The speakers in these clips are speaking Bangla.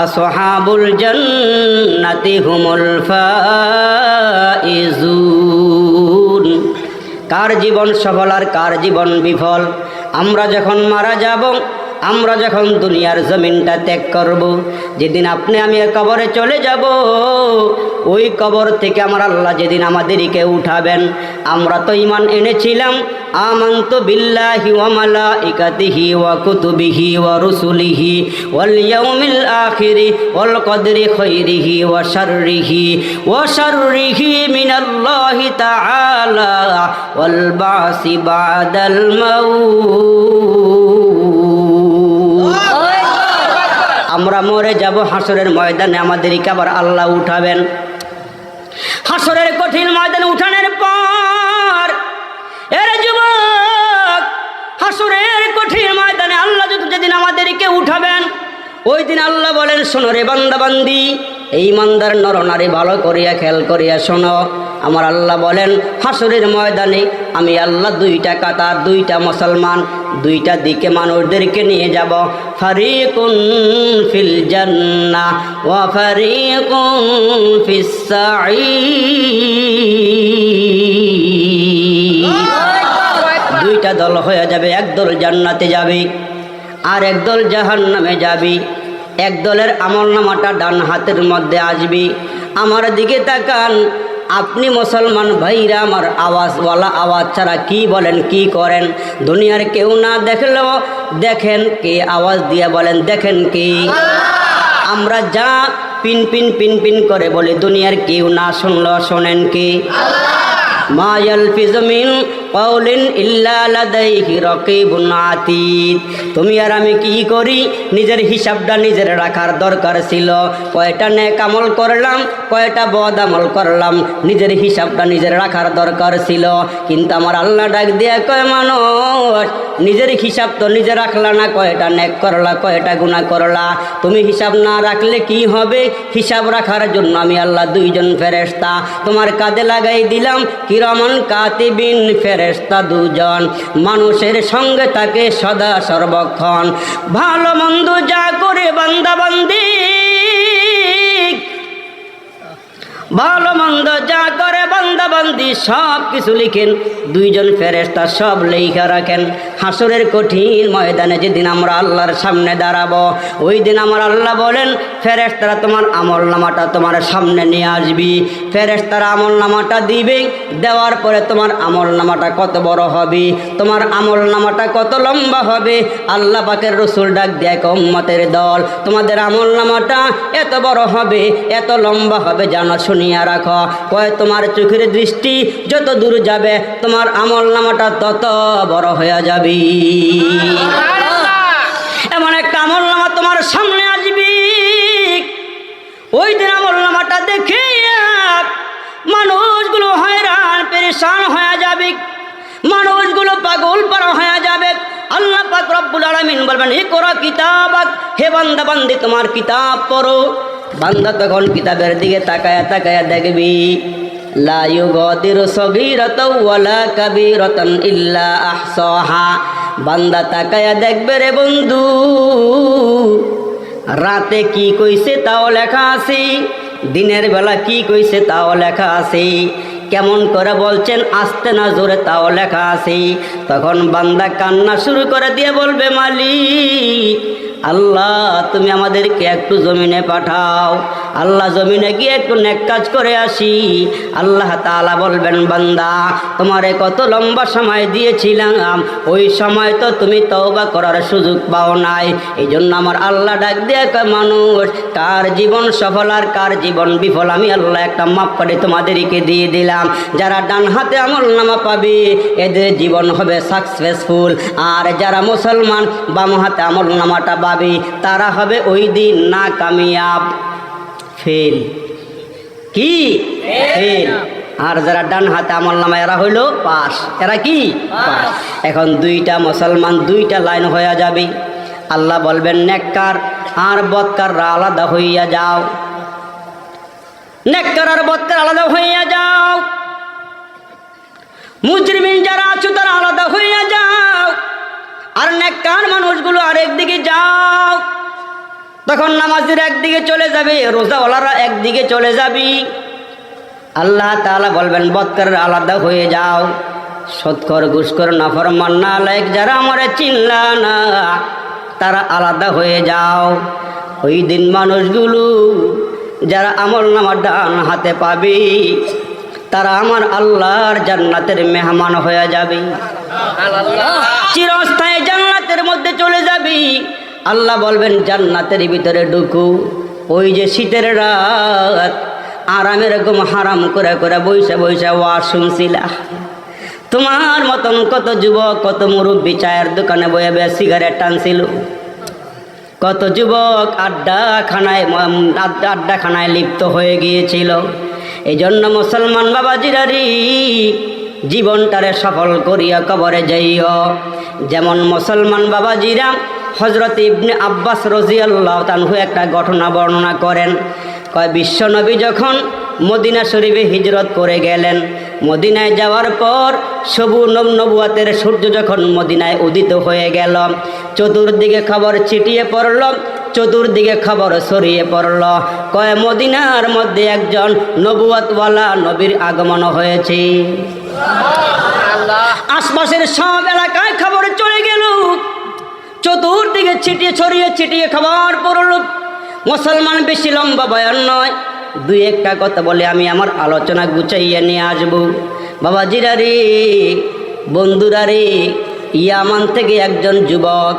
আসহাবুল জান্নাতি হুমুল ফাইজুন। কার জীবন সফল আর কার জীবন বিফল? আমরা যখন মারা যাব, আমরা যখন দুনিয়ার জমিনটা ত্যাগ করব, যেদিন আপনি আমি কবরে চলে যাব, ওই কবর থেকে আমার আল্লাহ যেদিন আমাদেরকে উঠাবেন, আমরা তো ঈমান এনেছিলাম আমানতু বিল্লাহি ওয়া মালাইকাতিহি ওয়া কুতুবিহি ওয়া রুসুলিহি ওয়াল ইয়াউমিল আখিরি ওয়াল কদরি খাইরিহি ওয়া শাররিহি মিনাল্লাহি তাআলা ওয়াল বাসি বাদাল মাউত। আমরা মরে যাব, হাসরের ময়দানে আমাদেরকে আবার আল্লাহ উঠাবেন। হাসরের কঠিন ময়দানে উঠানোর পর এরে যুবক, হাসরের কঠিন ময়দানে আল্লাহ যেদিন আমাদেরকে উঠাবেন, ওই দিন আল্লাহ বলেন, শোনো রে বান্দা বান্দি, এই ইমানদার নর নারী ভালো করিয়া খেয়াল করিয়া শোনো। আমার আল্লাহ বলেন, হাসরের ময়দানে আমি আল্লাহ দুইটা কাতার, দুইটা মুসলমান, দুইটা দিকে মানুষদেরকে নিয়ে যাব। ফারিকুন ফিল জান্নাহ ওয়া ফারিকুন ফিস সাঈর। দুইটা দল হয়ে যাবে, একদল জান্নাতে যাবে আর একদল জাহান্নামে যাবে। এক দলের আমলনামাটা ডান হাতের মধ্যে আসবে। আমার দিকে তাকান, আপনি মুসলমান ভাইরা আমার আওয়াজওয়ালা আওয়াজ ছাড়া কি বলেন, কি করেন? দুনিয়ার কেউ না দেখলেও দেখেন কে? আওয়াজ দিয়ে বলেন, দেখেন কে? আমরা যা পিন পিন পিন পিন করে বলি, দুনিয়ার কেউ না শুনলেও শোনেন কে? মা ইয়ালফিজু মিন কাউলিন ইল্লা লাদাইহি রাকিবুন আতীদ। তুমি আর আমি কি করি? নিজের হিসাবটা নিজের রাখার দরকার ছিল। কয়টা নেক আমল করলাম, কয়টা বদ আমল করলাম, নিজের হিসাবটা নিজের রাখার দরকার ছিল। কিন্তু আমার আল্লাহ ডাক দিয়া কয়, মানুষ নিজের হিসাব তো নিজে রাখলা না, কয়টা নেক করলা, কয়টা গুনাহ করলা। তুমি হিসাব না রাখলে কি হবে? হিসাব রাখার জন্য আমি আল্লাহ দুইজন ফেরেশতা তোমার কাঁধে লাগাই দিলাম, কিরামান কাতিবিন ফেরেশতা দুজন, মানুষের সঙ্গে থাকে সদা সর্বক্ষণ। ভালো মন্দ যা করে বান্দা বান্দি, ভালো মন্দ যা করে বান্দা বান্দি সব কিছু লিখেন দুইজন ফেরেশতা, সব লেখা রাখেন। হাসরের কঠিন ময়দানে যেদিন আমরা আল্লাহর সামনে দাঁড়াবো, ওই দিন আমার আল্লাহ বলেন, ফেরেশতারা তোমার আমল নামাটা তোমার সামনে নিয়ে আসবি। ফেরেশতারা আমল নামাটা দিবে, দেওয়ার পরে তোমার আমল নামাটা কত বড় হবে, তোমার আমল নামাটা কত লম্বা হবে। আল্লাহ পাকের রসুল ডাক দেয়, উম্মতের দল, তোমাদের আমল নামাটা এত বড় হবে, এত লম্বা হবে, জানো শুনিয়া রাখো। কয়, তোমার চোখের দৃষ্টি যত দূর যাবে, তোমার আমল নামাটা তত বড় হয়ে যাবে। এমন একটা আমল নামা তোমার সামনে আসবে, ওই দিন আমল নামাটা দেখে মানুষগুলো হয়রান পেরেশান হয়ে যাবে, মানুষগুলো পাগল পারা হয়ে যাবে। আল্লাহ পাক রব্বুল আলামিন বলবেন, ইকরা কিতাবাক, হে বান্দা বান্দি তোমার কিতাব পড়ো। বান্দা তখন কিতাবের দিকে তাকায়া তাকায়া দেখবি, লা ইউগাদিরু সগীরাতাও ওয়ালা কাবীরাতান ইল্লা আহসাহা। বান্দা তাকায়া দেখবে রে বন্ধু, রাতে কি কইছে তাও লেখা আছে, দিনের বেলা কি কইছে তাও লেখা আছে, কেমন করে বলছেন আস্তে না জোরে তাও লেখা আছে। তখন বান্দা কান্না শুরু করে দিয়ে বলবে, মালিক আল্লাহ তুমি আমাদেরকে একটু জমিনে পাঠাও, আল্লাহ জমিনে গিয়ে একটু নেক কাজ করে আসি। আল্লাহ তাআলা বলবেন, বান্দা তোমারে কত লম্বা সময় দিয়েছিলাম, ওই সময় তো তুমি তওবা করার সুযোগ পাও নাই। এই জন্য আমার আল্লাহ ডাক দিয়ে কয়, মানুষ কার জীবন সফল আর কার জীবন বিফল আমি আল্লাহ একটা মাপ করে তোমাদেরকে দিয়ে দিলাম। যারা ডান হাতে আমল নামা পাবে এদের জীবন হবে সাকসেসফুল, আর যারা মুসলমান বাম হাতে আমল নামাটা পাবে তারা হবে ওই দিন না কামিয়াব, ফেল। কি ফেল? আর যারা ডান হাতে আমল নামা এরা হইল পাস, এরা কি পাস। এখন দুইটা মুসলমান দুইটা লাইন হয়ে যাবে। আল্লাহ বলবেন, নেককার আর বদকাররা আলাদা হইয়া যাও, নেককার আর বদকার আলাদা হইয়া যাও, মুজরিমিন যারা আছো তারা আলাদা হইয়া যাও, আর নেককার মানুষগুলো আরেক দিকে যাও। তখন নামাজের একদিকে চলে যাবে, রোজাওয়ালারা একদিকে চলে যাবি। আল্লাহ তাআলা বলবেন বদকার আলাদা হয়ে যাও, সৎকর ঘুষখোর নাফরমান নালায়েক যারা আমারে চিনলা না তারা আলাদা হয়ে যাও। ওই দিন মানুষগুলো যারা আমলনামা ডান হাতে পাবে তারা আমার আল্লাহর জান্নাতের মেহমান হয়ে যাবে, চিরস্থায়ী জান্নাতের মধ্যে চলে যাবি। আল্লাহ বলবেন জান্নাতের ভিতরে ঢুকু। ওই যে শীতের রাত আরামের ঘুম হারাম করে করে বৈশা বৈশা ওয়াজ শুনছিলা, তোমার মতন কত যুবক কত মুরব্বী চায়ের দোকানে বয়ে বয়ে সিগারেট টানছিল, কত যুবক আড্ডাখানায় লিপ্ত হয়ে গিয়েছিল। এই জন্য মুসলমান বাবাজিরারি জীবনটারে সফল করিয়া কবরে যাইও। যেমন মুসলমান বাবাজিরা হযরত ইবনে আব্বাস রাদিয়াল্লাহু তাআলা একটা ঘটনা বর্ণনা করেন। কয় বিশ্বনবী যখন মদিনা শরীফে হিজরত করে গেলেন, মদিনায় যাওয়ার পর নবুয়াতের সূর্য যখন মদিনায় উদিত হয়ে গেল, চতুর্দিকে খবর ছিটিয়ে পড়ল, চতুর্দিকে খবর ছড়িয়ে পড়ল, কয় মদিনার মধ্যে একজন নবুয়াতওয়ালা নবীর আগমন হয়েছে। আশপাশের সব এলাকায় খবর চলে গেল, চতুর্দিকে ছড়িয়ে ছিটিয়ে খবর পড়ল। মুসলমান বেশি লম্বা বয়ান নয়, দুই একটা কথা বলে আমি আমার আলোচনা গুছাইয়ে নিয়ে আসবো। বাবাজিরা রে, বন্ধুরা রে, ইয়ামান থেকে একজন যুবক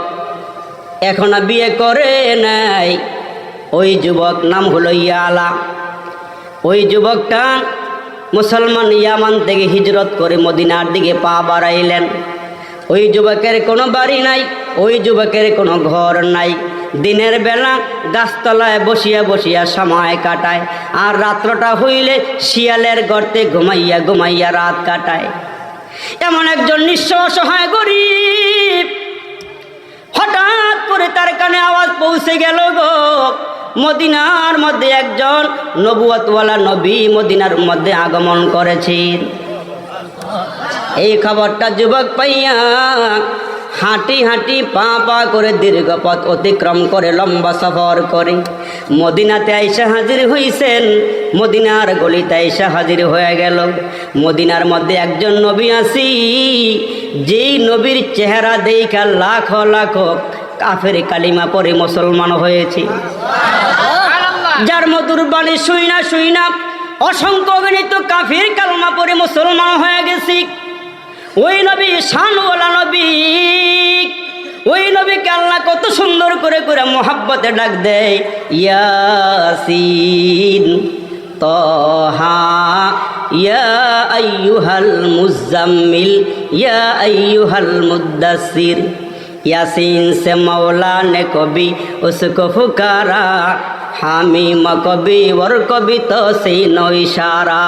এখনো বিয়ে করে নাই। ওই যুবক নাম হলো ইয়ালা। ওই যুবকটা মুসলমান ইয়ামান থেকে হিজরত করে মদিনার দিকে পা বাড়াইলেন। ওই যুবকের কোনো বাড়ি নাই, ওই যুবকের কোনো ঘর নাই। দিনের বেলা গাছতলায় বসিয়া বসিয়া সময় কাটায়, আর রাত্রটা হইলে শিয়ালের গর্তে ঘুমাইয়া ঘুমাইয়া রাত কাটায়। এমন একজন নিঃস্ব অসহায় গরিব, হঠাৎ করে তার কানে আওয়াজ পৌঁছে গেল গো, মদিনার মধ্যে একজন নবুয়তওয়ালা নবী মদিনার মধ্যে আগমন করেছেন। এই খবরটা যুবক পাইয়া হাঁটি হাঁটি পা পা করে দীর্ঘ পথ অতিক্রম করে লম্বা সফর করে মদিনাতে আইসা হাজির হইছেন। মদিনার গলিতে আইসা হাজির হয়ে গেল। মদিনার মধ্যে একজন নবী আসি, যেই নবীর চেহারা দেখা লাখ লাখ কাফের কালিমা পরে মুসলমান হয়েছে। যার মধুর বাণী শুইনা শুইনা অসংখ্য অগণিত কাফির কালমা পরে মুসলমান হয়ে গেছি। ওই নবী শানওয়ালা নবী, ওই নবীকে আল্লাহ কত সুন্দর করে করে মোহাব্বতে ডাক দেয়, ইয়াসিন তাহা ইয়া আইয়ুহাল মুজাম্মিল ইয়া আইয়ুহাল মুদ্দাসির। यासीन से मौला ने कभी उसको पुकारा, हामीम कभी और कभी तो सीनो इशारा।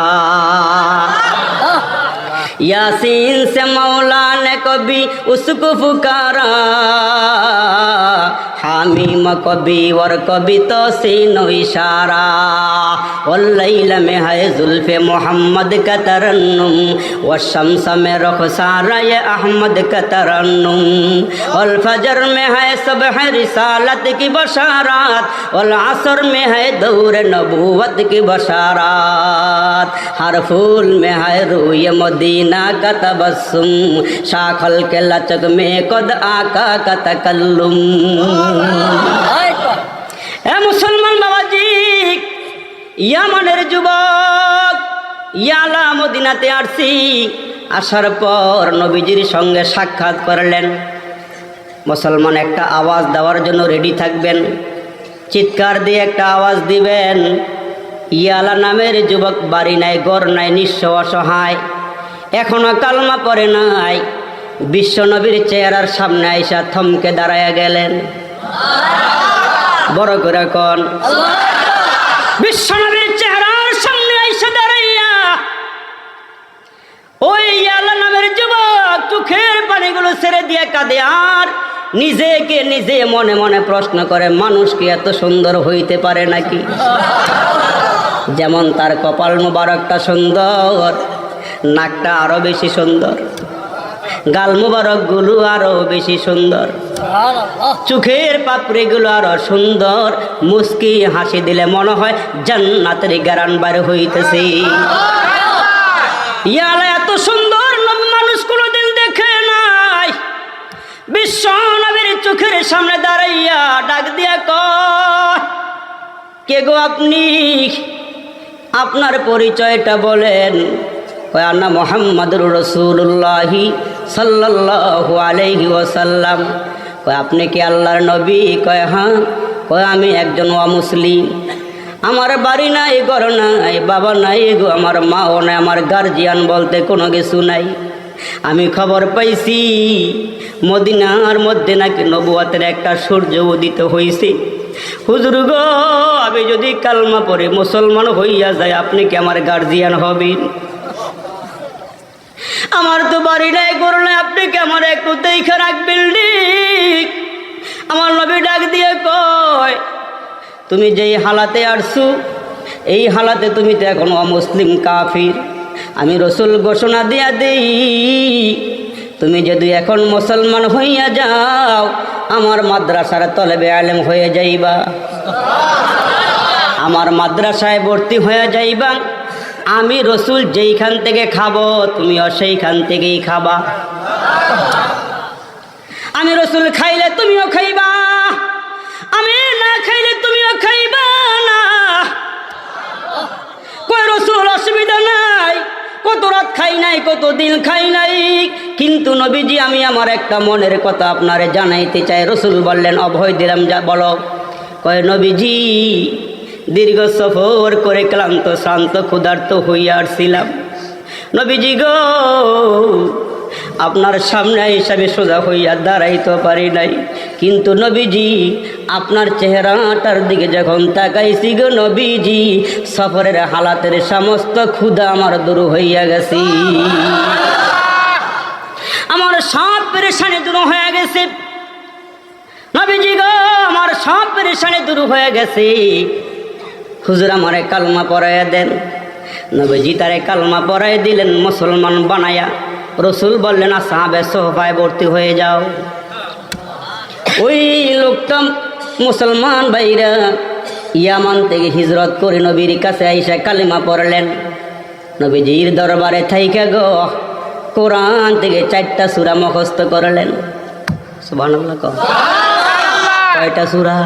यासीन से मौला ने कभी उसको पुकारा, हामीम कभी और कभी तो सीनो इशारा। वल्लैल में है जुल्फ़े मोहम्मद का तरन्नुम, वशम्स में रुखसारा ये अहमद का तरन्नुम। वल फजर में है सुबह रिसालत की बशारात, वल असर में है दौर नबूवत की बशारात। हर फूल में है रूय मदीना का तबस्सुम, शाखल के लचक में कद आका का तकल्लुम। ए मुसलमान बाबाजी, ইয়ামানের যুবক ইয়ালা মদিনাতে আসছি। আসার পর নবীজির সঙ্গে সাক্ষাৎ করলেন। মুসলমান একটা আওয়াজ দেওয়ার জন্য রেডি থাকবেন, চিৎকার দিয়ে একটা আওয়াজ দিবেন। ইয়ালা নামের যুবক বাড়ি নাই, ঘর নাই, নিঃস্ব অসহায়, এখনো কালমা পড়ে নাই। বিশ্ব নবীর চেহারার সামনে আইসা থমকে দাঁড়ায়া গেলেন। বড় করে কোন বিশ্ব নবীর চেহারার সামনে আইসা দাঁড়াইয়া ওই ইয়ালা নামের যুবক চোখের পানিগুলো ছেড়ে দিয়ে কাঁদে, আর নিজেকে নিজে মনে মনে প্রশ্ন করে, মানুষ কি এত সুন্দর হইতে পারে নাকি? যেমন তার কপাল মুবারকটা সুন্দর, নাকটা আরো বেশি সুন্দর, গাল মুবারক গুলো আরো বেশি সুন্দর। চোখের পাপড়িগুলো আরো সুন্দর, মুস্কি হাসি দিলে মনে হয় জান্নাতের গারান বার হইতেছে। ইয়ালা এত সুন্দর মানুষ কোনোদিন দেখে নাই। বিশ্ব নবীর চোখের সামনে দাঁড়াইয়া ডাক দিয়া কয়, কে গো আপনি? আপনার পরিচয়টা বলেন। কয় আনা মুহাম্মাদুর রাসূলুল্লাহি সাল্লাল্লাহু আলাইহি ওয়াসাল্লাম। কয় আপনি কি আল্লাহর নবী? কয় হ্যাঁ। কয় আমি একজন অমুসলিম, আমার বাড়ি নাই, ঘর নাই, বাবা নাই গো, আমার মাও নাই, আমার গার্জিয়ান বলতে কোনো কিছু নাই। আমি খবর পাইছি মদিনার মধ্যে নাকি নবুয়তের একটা সূর্য উদিত হয়েছে। হুজুর গো, আমি যদি কালমা পড়ে মুসলমান হইয়া যায়, আপনি কি আমার গার্জিয়ান হবেন? আমার তো বাড়ি নাই, ঘর নাই, আপনি কি আমার একটু দেখে রাখবেন? আমার নবী ডাক দিয়ে কয়, তুমি যেই হালাতে আসছো এই হালাতে তুমি তো এখন অমুসলিম কাফির। আমি রসুল ঘোষণা দিয়া দেই, তুমি যদি এখন মুসলমান হইয়া যাও, আমার মাদ্রাসার তলেবে আলেম হয়ে যাইবা, আমার মাদ্রাসায় ভর্তি হয়ে যাইবা। আমি রসুল যেইখান থেকে খাবো তুমিও সেইখান থেকেই খাবা। আমি রসুল খাইলে তুমিও খাইবা, আমি না খাইলে তুমিও খাইবা না। কই রসুল অসুবিধা নাই, কত রাত খাই নাই, কত দিন খাই নাই, কিন্তু নবীজি আমি আমার একটা মনের কথা আপনারে জানাইতে চাই। রসুল বললেন, অভয় দিলাম, যা বলো। কয় নবীজি দীর্ঘ সফর করে ক্লান্ত শ্রান্ত ক্ষুধার্ত হইয়া আসছিলাম। নবীজি গো, আপনার সামনে হিসাবে সোজা হইয়া দাঁড়াইতে পারি নাই, কিন্তু নবীজি আপনার চেহারাটার দিকে যখন তাকাইছি গো নবীজি, সফরের হালাতের সমস্ত ক্ষুধা আমার দূর হইয়া গেছি, আমার সব পেরেশানি দূর হয়ে গেছে। নবীজি গো, আমার সব পেরেশানি দূর হয়ে গেছে। হুজুর আমারে কালমা পড়াইয়া দেন। নবীজি তারে কালমা পড়াই দিলেন, মুসলমান বানায়া। রসুল বললেন, আসহাবে সোহবায় ভর্তি হয়ে যাও। ওই লোকটা মুসলমান ভাইরা ইয়ামান থেকে হিজরত করে নবীর কাছে আইসা কালিমা পড়লেন। নবীজির দরবারে থাইকা গো কোরআন থেকে 4টা সূরা মুখস্থ করলেন। সুবহানাল্লাহ। কয়টা সূরা?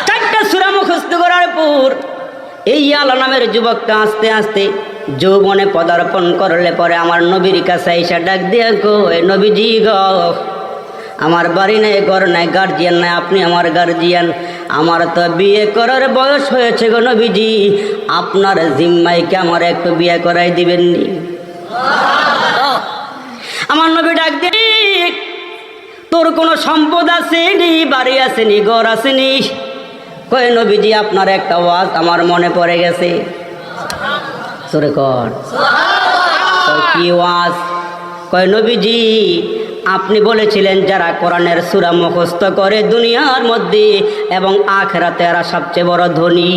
4টা সূরা মুখস্থ করার পর এই আলা নামের যুবকটা আস্তে আস্তে যৌবনে পদার্পণ করলে পরে আমার নবীর কাছে আইসা ডাক দিয়া কয়, নবীজি গো, আমার বাড়ি নাই, ঘর নাই, গার্জিয়ান নাই, আপনি আমার গার্জিয়ান। আমার তো বিয়ে করার বয়স হয়েছে গো নবীজি, আপনার জিম্মাইকে আমার একটু বিয়ে করাই দিবেননি? আমার নবী ডাক দিয়ে, তোর কোনো সম্পদ আছে নি, বাড়ি আছে নি, ঘর আছে নি? কয় নবীজি আপনার একটা ওয়াজ আমার মনে পড়ে গেছে। তোরে কর কি ওয়াজ? কয় নবীজি আপনি বলেছিলেন যারা কোরআনের সূরা মুখস্থ করে দুনিয়ার মধ্যে এবং আখিরাতে এরা সবচেয়ে বড় ধনী।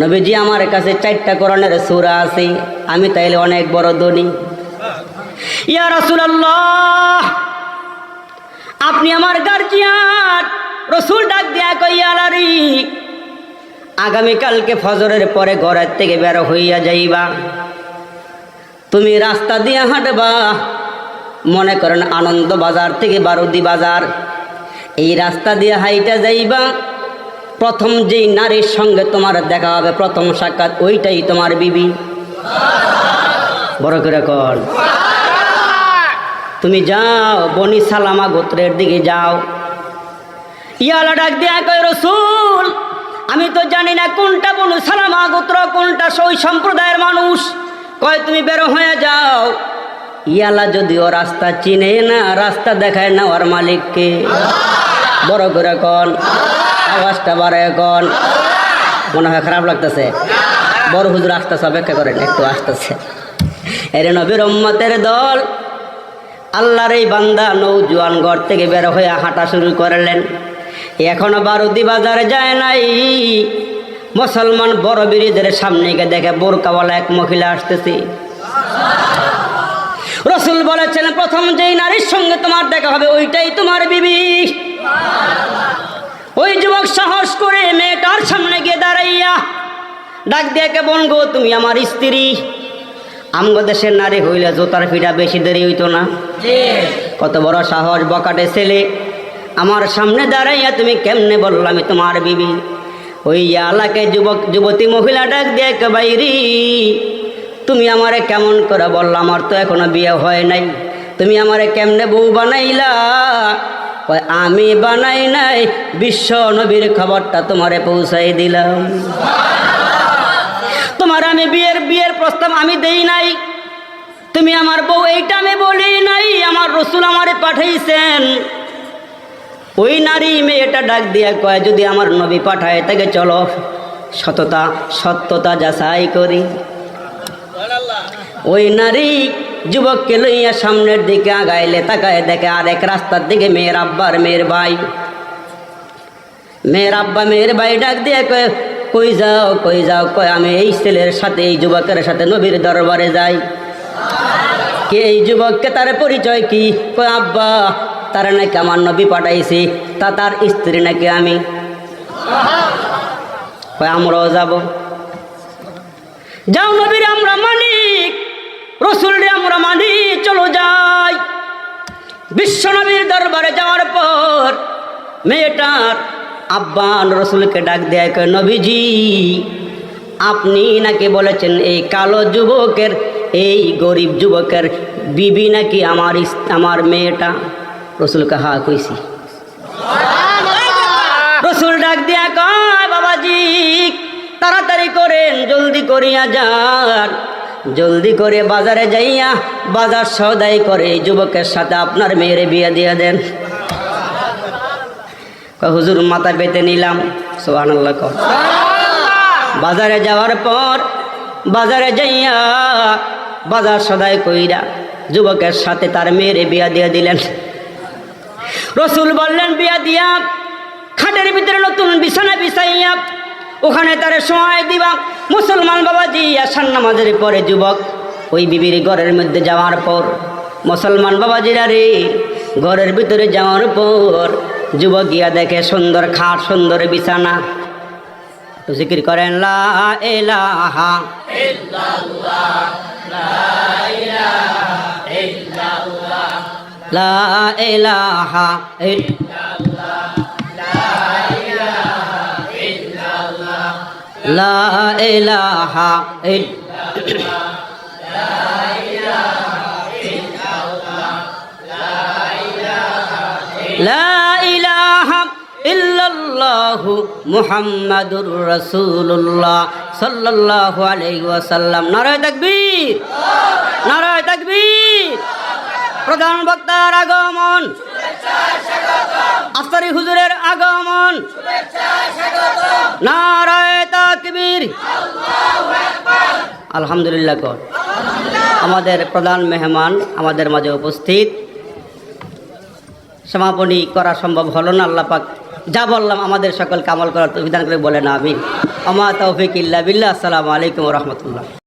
নবীজি আমার কাছে 4টা কোরআনের সূরা আছে, আমি তাইলে অনেক বড় ধনী। ইয়া রাসূলুল্লাহ, আপনি আমার গার্জিয়ান। রসুল ডাক দিয়া কইয়া লারি, আগামীকালকে ফজরের পরে ঘরের থেকে বের হইয়া যাইবা, তুমি রাস্তা দিয়ে হাঁটবা, মনে করেন আনন্দ বাজার থেকে বারুদি বাজার, এই রাস্তা দিয়ে হাইটা যাইবা। প্রথম যেই নারীর সঙ্গে তোমার দেখা হবে, প্রথম সাক্ষাৎ, ওইটাই তোমার বিবি। বড় করে কর। তুমি যাও বনি সালামা গোত্রের দিকে যাও। ইয়ালা ডাক দিয়া কয়, রসুল আমি তো জানি না কোনটা বনু সালামা গোত্র, কোনটা ওই সম্প্রদায়ের মানুষ। কয় তুমি বেরো হয়ে যাও। ইয়ালা যদিও রাস্তা চিনে না, রাস্তা দেখায় না ওর মালিককে। বড় করে কন, আওয়াজটা বাড়ায় কন। মনে হয় খারাপ লাগতেছে? বড় হুজুর আসতেছে, অপেক্ষা করেন, একটু আসতেছে। এরে নবীর উম্মতের দল, আল্লাহর এই বান্দা নৌজওয়ান ঘর থেকে বের হয়ে হাঁটা শুরু করলেন। এখনো বারুদি বাজারে যায় নাই। মুসলমান বড় বীরদের সামনে গিয়ে দেখে বোরকাওয়ালা এক মহিলা আসতেছে। রাসূল বলেছেন প্রথম যেই নারীর সঙ্গে তোমার দেখা হবে ওইটাই তোমার বিবি। ওই যুবক সাহস করে মেয়েটার সামনে গিয়ে দাঁড়াইয়া ডাক দিয়ে কে বলগো তুমি আমার স্ত্রী। আমগো দেশের নারী হইলে জোতার পিঠা বেশি দেরি হইতো না। কত বড় সাহস বকাটে ছেলে, আমার সামনে দাঁড়াইয়া তুমি কেমনে বললাম আমি তোমার বিবি। ওই এলাকায় যুবতী মহিলা ডাক দিয়ে কে বাইরি তুমি আমারে কেমন করে বললা, আমার তো এখনো বিয়ে হয় নাই, তুমি আমারে কেমনে বউ বানাইলা? আমি বানাই নাই, বিশ্ব নবীর খবরটা তোমারে পৌঁছাই দিলাম। তোমার আমি বিয়ের প্রস্তাব আমি দেই নাই, তুমি আমার বউ এইটা আমি বলি নাই, আমার রসুল আমারে পাঠাইছেন। ওই নারী মেয়েটা ডাক দিয়া কয় যদি আমার নবী পাঠায় তাকে চলো সত্যতা যাচাই করি। ওই নারী যুবককে লইয়া সামনের দিকে আগাইলে তাকায় দেখে আরেক রাস্তার দিকে মেয়ের আব্বার মেয়ের ভাই। মেয়ের আব্বা মেয়ের ভাই ডাক দিয়ে কয় কই যাও? কয় আমি এই ছেলের সাথে এই যুবকের সাথে নবীর দরবারে যাই। কে এই যুবককে তার পরিচয় কি? কয় আব্বা তারা নাকি আমার নবী পাঠাইছি, তার স্ত্রী নাকি আমি। কয় আমরাও যাব। যাও নবীর আমরা মানিক, রসুল রে আমরা মানি, চলো যাই। বিশ্ব নবীর দরবারে যাওয়ার পর মেয়েটার আব্বা রসুলকে ডাক দেয় কয় নবীজি আপনি নাকি বলেছেন এই কালো যুবকের এই গরিব যুবকের বিবি নাকি আমার মেয়েটা। রসুলকে হা কইছি। রসুল ডাক দিয়া কয় বাবাজি তাড়াতাড়ি করেন, জলদি করিয়া যান, জলদি করে বাজারে যাইয়া বাজার সদাই করে এই যুবকের সাথে আপনার মেয়ের বিয়ে দিয়ে দেন। হুজুর মাথা পেতে নিলাম। সুবহানাল্লাহ। বাজারে যাওয়ার পর বাজারে যাইয়া বাজার সদাই কইরা যুবকের সাথে তার মেয়ের বিয়া দিয়ে দিলেন। রসুল বললেন বিয়া দিয়া খাটের ভিতরে নতুন বিছানা বিছাইয়া ওখানে তার সময় দিবা। মুসলমান বাবাজি আসার নামাজের পরে যুবক ওই বিবির ঘরের মধ্যে যাওয়ার পর মুসলমান বাবাজিরা রে ঘরের ভিতরে যাওয়ার পর যুবক গিয়া দেখে সুন্দর খাট, সুন্দর বিছানা। তো জিকির করেন লা ইলাহা ইল্লাল্লাহ, লা ইলাহা ইল্লাল্লাহ, লা ইলাহা ইল্লাল্লাহ, লা ইলাহা ইল্লাল্লাহ, লা ইলাহা ইল্লাল্লাহু মুহাম্মাদুর রাসূলুল্লাহ সাল্লাল্লাহু আলাইহি ওয়াসাল্লাম। নারায়ে তাকবীর, নারায়ে তাকবীর। প্রধান বক্তার আগমন, আফতারি হুজুরের আগমন, নারায়ে তাকবীর, আলহামদুলিল্লাহ। আমাদের প্রধান মেহমান আমাদের মাঝে উপস্থিত, সমাপনী করা সম্ভব হলো না। আল্লাহ পাক যা বললাম আমাদের সকলকে আমল করার তৌফিক দান করে বলেন আমিন। আমা তৌফিক ইল্লা বিল্লাহ। আসসালামু আলাইকুম ওয়া রাহমাতুল্লাহ।